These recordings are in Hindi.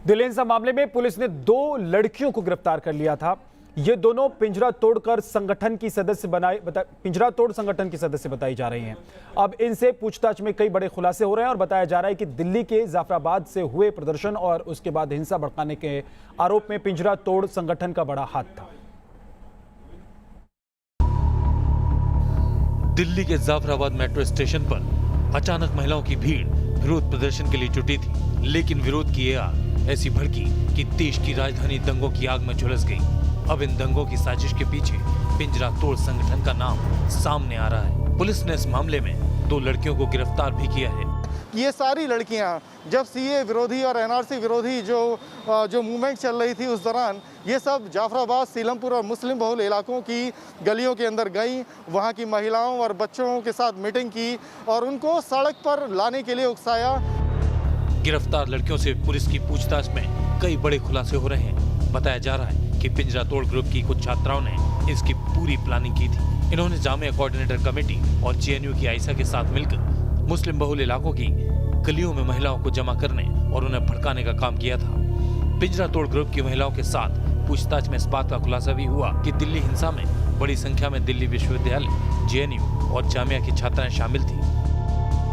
दिल्ली हिंसा मामले में पुलिस ने 2 लड़कियों को गिरफ्तार कर लिया था। ये दोनों पिंजरा तोड़ संगठन की सदस्य बताई जा रही हैं। अब इनसे पूछताछ में कई बड़े खुलासे हो रहे हैं और बताया जा रहा है कि दिल्ली के जाफराबाद से हुए प्रदर्शन और उसके बाद हिंसा भड़काने के आरोप में पिंजरा तोड़ संगठन का बड़ा हाथ था। दिल्ली के जाफराबाद मेट्रो स्टेशन पर अचानक महिलाओं की भीड़ विरोध प्रदर्शन के लिए जुटी थी, लेकिन विरोध की ये आग ऐसी भड़की कि देश की राजधानी दंगों की आग में झुलस गई। अब इन दंगों की साजिश के पीछे पिंजरा तोड़ संगठन का नाम सामने आ रहा है। पुलिस ने इस मामले में 2 लड़कियों को गिरफ्तार भी किया है। ये सारी लड़कियां जब सीए विरोधी और एनआरसी विरोधी जो मूवमेंट चल रही थी उस दौरान ये सब जाफराबाद, सीलमपुर और मुस्लिम बहुल इलाकों की गलियों के अंदर गई, वहां की महिलाओं और बच्चों के साथ मीटिंग की और उनको सड़क पर लाने के लिए उकसाया। गिरफ्तार लड़कियों से पुलिस की पूछताछ में कई बड़े खुलासे हो रहे हैं। बताया जा रहा है कि पिंजरा तोड़ ग्रुप की कुछ छात्राओं ने इसकी पूरी प्लानिंग की थी। इन्होंने जामिया कोऑर्डिनेटर कमेटी और जेएनयू की आयशा के साथ मिलकर मुस्लिम बहुल इलाकों की गलियों में महिलाओं को जमा करने और उन्हें भड़काने का काम किया था। पिंजरा तोड़ ग्रुप की महिलाओं के साथ पूछताछ में इस बात का खुलासा भी हुआ कि दिल्ली हिंसा में बड़ी संख्या में दिल्ली विश्वविद्यालय, जेएनयू और जामिया की छात्राएं शामिल थी।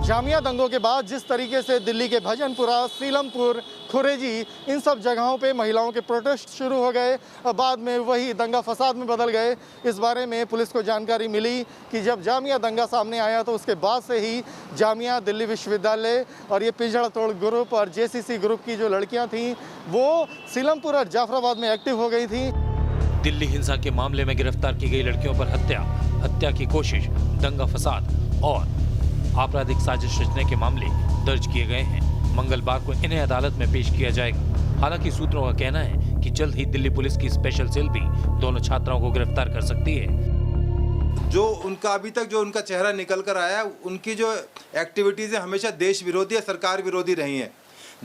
जामिया दंगों के बाद जिस तरीके से दिल्ली के भजनपुरा, सीलमपुर, खुरेजी इन सब जगहों पे महिलाओं के प्रोटेस्ट शुरू हो गए, बाद में वही दंगा फसाद में बदल गए। इस बारे में पुलिस को जानकारी मिली कि जब जामिया दंगा सामने आया तो उसके बाद से ही जामिया, दिल्ली विश्वविद्यालय और ये पिंजरा तोड़ ग्रुप और जेसीसी ग्रुप की जो लड़कियां थीं वो सीलमपुर और जाफराबाद में एक्टिव हो गई थी। दिल्ली हिंसा के मामले में गिरफ्तार की गई लड़कियों पर हत्या की कोशिश, दंगा फसाद और आपराधिक साजिश रचने के मामले दर्ज किए गए हैं। मंगलवार को इन्हें अदालत में पेश किया जाएगा। हालांकि सूत्रों का कहना है कि जल्द ही दिल्ली पुलिस की स्पेशल सेल भी दोनों छात्राओं को गिरफ्तार कर सकती है। जो उनका अभी तक जो उनका चेहरा निकल कर आया, उनकी जो एक्टिविटीज़ है हमेशा देश विरोधी या सरकार विरोधी रही हैं,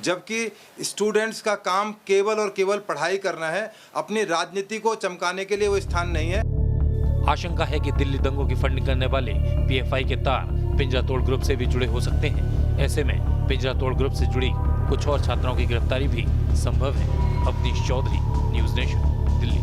जबकि स्टूडेंट्स का काम केवल और केवल पढ़ाई करना है। अपनी राजनीति को चमकाने के लिए वो स्थान नहीं है। आशंका है कि दिल्ली दंगों की फंडिंग करने वाले पीएफआई के तार पिंजरा तोड़ ग्रुप से भी जुड़े हो सकते हैं। ऐसे में पिंजरा तोड़ ग्रुप से जुड़ी कुछ और छात्राओं की गिरफ्तारी भी संभव है। Avnish Chaudhary, News Nation, Delhi.